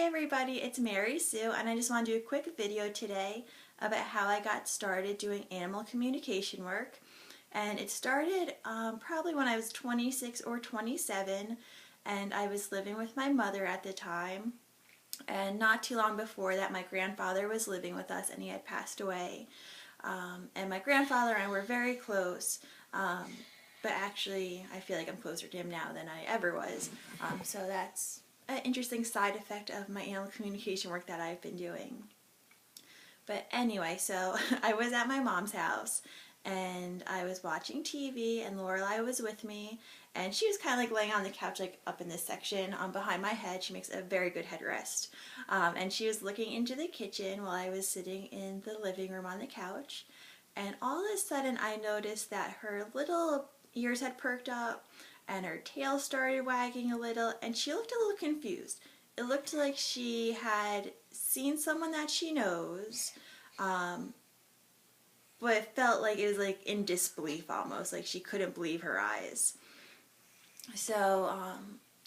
everybody, it's Mary Sue, and I just want to do a quick video today about how I got started doing animal communication work. And it started probably when I was 26 or 27, and I was living with my mother at the time. And not too long before that, my grandfather was living with us and he had passed away. And my grandfather and I were very close, but actually I feel like I'm closer to him now than I ever was. So that's an interesting side effect of my animal communication work that I've been doing. But anyway, so I was at my mom's house and I was watching TV and Lorelai was with me, and she was kind of like laying on the couch, like up in this section behind my head. She makes a very good headrest. And she was looking into the kitchen while I was sitting in the living room on the couch. And all of a sudden I noticed that her little ears had perked up and her tail started wagging a little, and she looked a little confused. It looked like she had seen someone that she knows, but it felt like it was like in disbelief almost, like she couldn't believe her eyes. So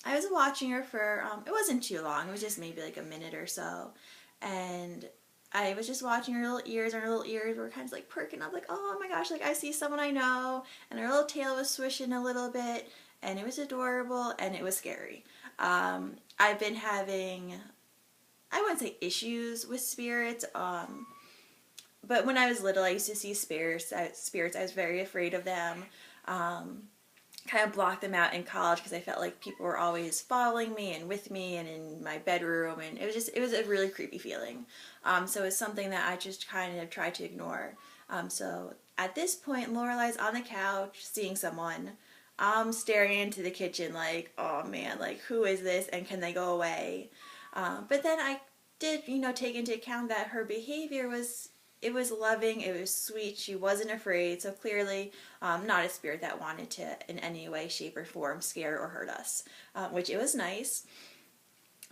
I was watching her for, it wasn't too long, it was just maybe like a minute or so, and I was just watching her little ears, and her little ears were kind of like perking up, like, oh my gosh, like I see someone I know, and her little tail was swishing a little bit, and it was adorable, and it was scary. I've been having, I wouldn't say issues with spirits, but when I was little I used to see spirits. I was very afraid of them. Kind of blocked them out in college because I felt like people were always following me and with me and in my bedroom, and it was a really creepy feeling. So it's something that I just kind of tried to ignore. So at this point, Lorelai's on the couch seeing someone. I'm staring into the kitchen like, oh man, like who is this and can they go away? But then I did, take into account that her behavior was loving, it was sweet, she wasn't afraid, so clearly not a spirit that wanted to in any way, shape, or form scare or hurt us, which it was nice.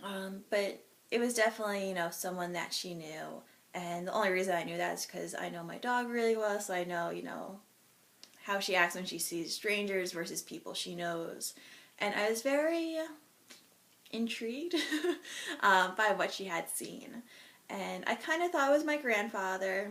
But it was definitely, someone that she knew, and the only reason I knew that is because I know my dog really well, so I know, how she acts when she sees strangers versus people she knows. And I was very intrigued by what she had seen. And I kind of thought it was my grandfather,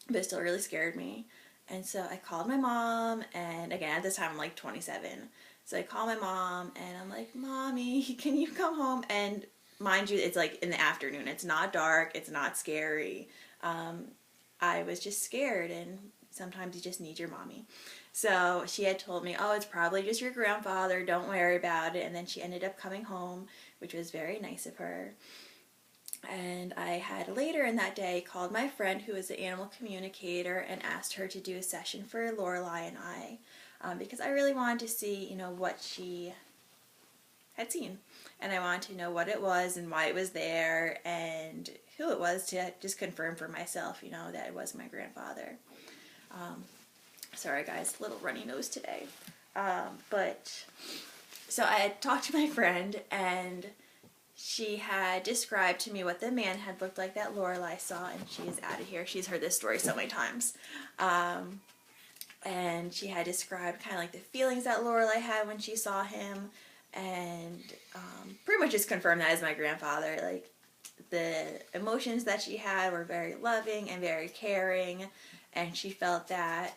but it still really scared me. And so I called my mom, and again, at this time I'm like 27. So I called my mom, and I'm like, Mommy, can you come home? And mind you, it's like in the afternoon. It's not dark. It's not scary. I was just scared, and sometimes you just need your mommy. So she had told me, oh, it's probably just your grandfather, don't worry about it. And then she ended up coming home, which was very nice of her. And I had later in that day called my friend who is an animal communicator and asked her to do a session for Lorelai and I, because I really wanted to see, what she had seen. And I wanted to know what it was and why it was there and who it was, to just confirm for myself, that it was my grandfather. Sorry guys, a little runny nose today. But so I had talked to my friend, and she had described to me what the man had looked like that Lorelai saw, and she is out of here. She's heard this story so many times. And she had described kind of like the feelings that Lorelai had when she saw him, and pretty much just confirmed that as my grandfather. Like, the emotions that she had were very loving and very caring, and she felt that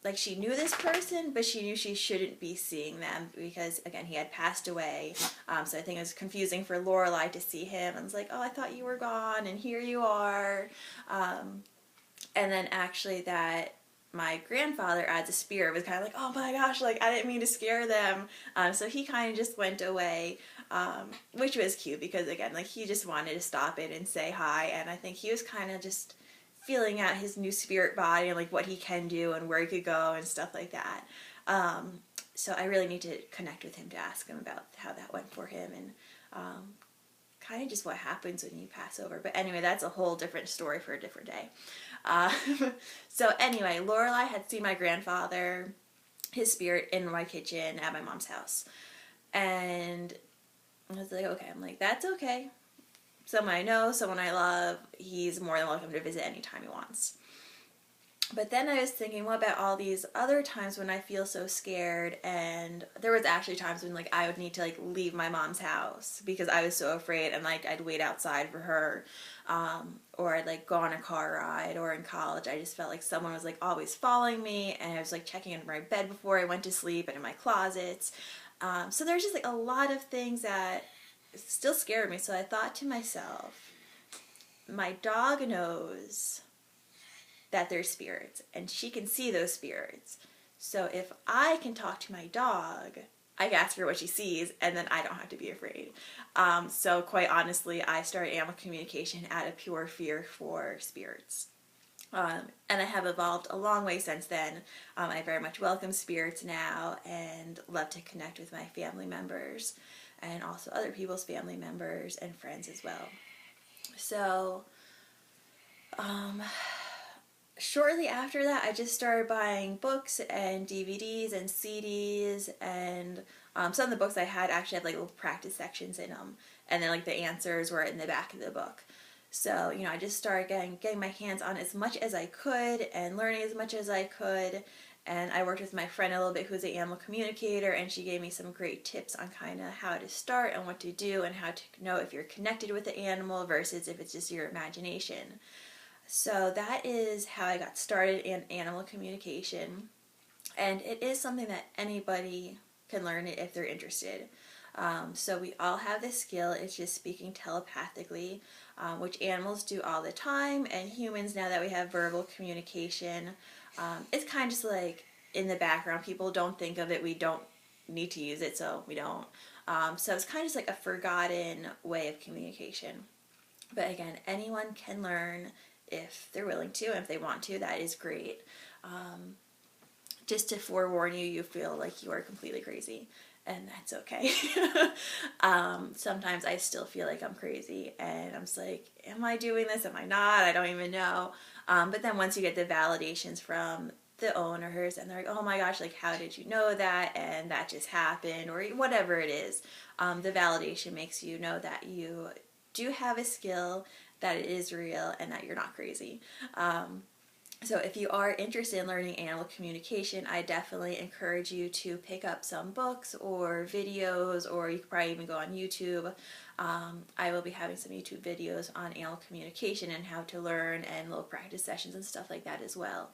like she knew this person, but she knew she shouldn't be seeing them because, again, he had passed away. So I think it was confusing for Lorelai to see him, and was like, oh, I thought you were gone, and here you are. And then actually that my grandfather as a spirit was kind of like, oh my gosh, like I didn't mean to scare them. So he kind of just went away, which was cute because, again, like he just wanted to stop it and say hi, and I think he was kind of just feeling out his new spirit body and like what he can do and where he could go and stuff like that. So I really need to connect with him to ask him about how that went for him, and kind of just what happens when you pass over. But anyway, that's a whole different story for a different day. So anyway, Lorelai had seen my grandfather, his spirit, in my kitchen at my mom's house. And I was like, okay, I'm like, that's okay. Someone I know, someone I love, he's more than welcome to visit anytime he wants. But then I was thinking, what about all these other times when I feel so scared? And there was actually times when like I would need to like leave my mom's house because I was so afraid, and like I'd wait outside for her, or I'd like go on a car ride, or in college I just felt like someone was like always following me, and I was like checking under my bed before I went to sleep and in my closets. So there's just like a lot of things that still scared me. So I thought to myself, my dog knows that there's spirits and she can see those spirits. So if I can talk to my dog, I can ask her what she sees and then I don't have to be afraid. So quite honestly, I started animal communication out of pure fear for spirits. And I have evolved a long way since then. I very much welcome spirits now and love to connect with my family members and also other people's family members and friends as well. So, shortly after that, I just started buying books and DVDs and CDs, and some of the books I had actually had like little practice sections in them, and then like the answers were in the back of the book. So, I just started getting my hands on as much as I could and learning as much as I could. And I worked with my friend a little bit who's an animal communicator, and she gave me some great tips on kind of how to start and what to do and how to know if you're connected with the animal versus if it's just your imagination. So that is how I got started in animal communication. And it is something that anybody can learn if they're interested. So we all have this skill. It's just speaking telepathically, which animals do all the time, and humans, now that we have verbal communication, it's kind of just like in the background. People don't think of it. We don't need to use it, so we don't. So it's kind of just like a forgotten way of communication. But again, anyone can learn if they're willing to, and if they want to, that is great. Just to forewarn you, you feel like you are completely crazy, and that's okay. Sometimes I still feel like I'm crazy, and I'm just like, am I doing this? Am I not? I don't even know. But then once you get the validations from the owners, and they're like, oh my gosh, like, how did you know that? And that just happened, or whatever it is. The validation makes you know that you do have a skill, that it is real, and that you're not crazy. So if you are interested in learning animal communication, I definitely encourage you to pick up some books or videos, or you could probably even go on YouTube. I will be having some YouTube videos on animal communication and how to learn, and little practice sessions and stuff like that as well.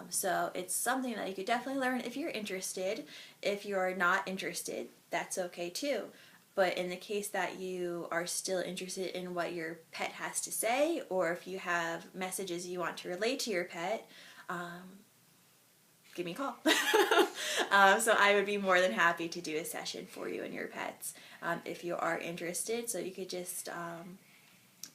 So it's something that you could definitely learn if you're interested. If you're not interested, that's okay too. But in the case that you are still interested in what your pet has to say, or if you have messages you want to relay to your pet, give me a call. So I would be more than happy to do a session for you and your pets if you are interested. So you could just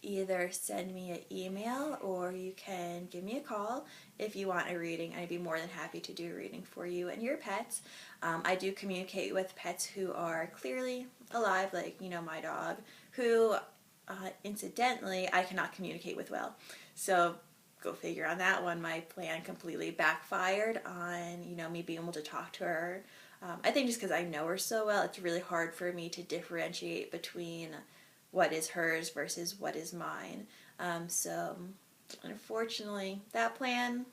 either send me an email, or you can give me a call if you want a reading. I'd be more than happy to do a reading for you and your pets. I do communicate with pets who are clearly alive, like, my dog, who incidentally I cannot communicate with well. So go figure on that one. My plan completely backfired on, me being able to talk to her. I think just because I know her so well, it's really hard for me to differentiate between what is hers versus what is mine. So unfortunately, that plan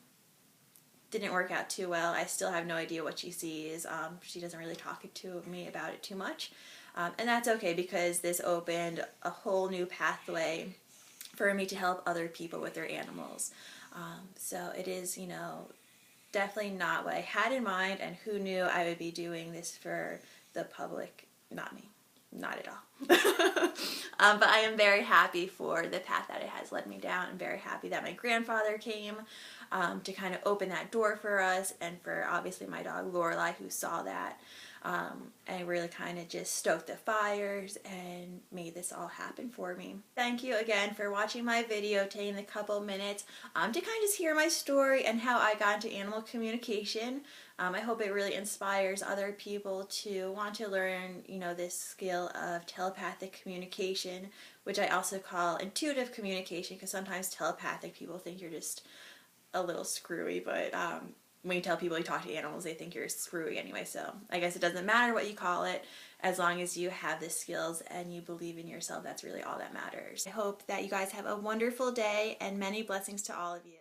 didn't work out too well. I still have no idea what she sees. She doesn't really talk to me about it too much. And that's okay, because this opened a whole new pathway for me to help other people with their animals. So it is, definitely not what I had in mind, and who knew I would be doing this for the public? Not me. Not at all. But I am very happy for the path that it has led me down. I'm very happy that my grandfather came to kind of open that door for us, and for obviously my dog Lorelai, who saw that and really kind of just stoked the fires and made this all happen for me. Thank you again for watching my video, taking a couple minutes to kind of just hear my story and how I got into animal communication. I hope it really inspires other people to want to learn, this skill of telepathic communication, which I also call intuitive communication, because sometimes telepathic people think you're just a little screwy, but when you tell people you talk to animals, they think you're screwy anyway. So I guess it doesn't matter what you call it, as long as you have the skills and you believe in yourself. That's really all that matters. I hope that you guys have a wonderful day, and many blessings to all of you.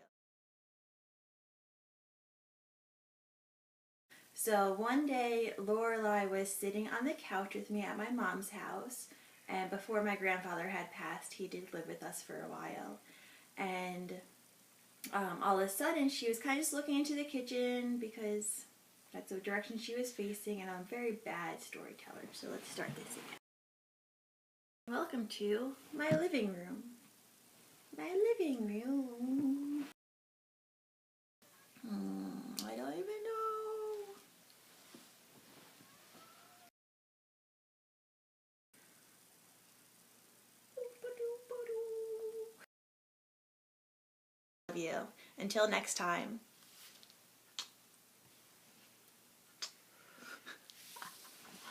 So one day, Lorelai was sitting on the couch with me at my mom's house, and before my grandfather had passed, he did live with us for a while. And all of a sudden, she was kind of just looking into the kitchen because that's the direction she was facing, and I'm a very bad storyteller, so let's start this again. Welcome to my living room. My living room. I don't even know. Love you. Until next time.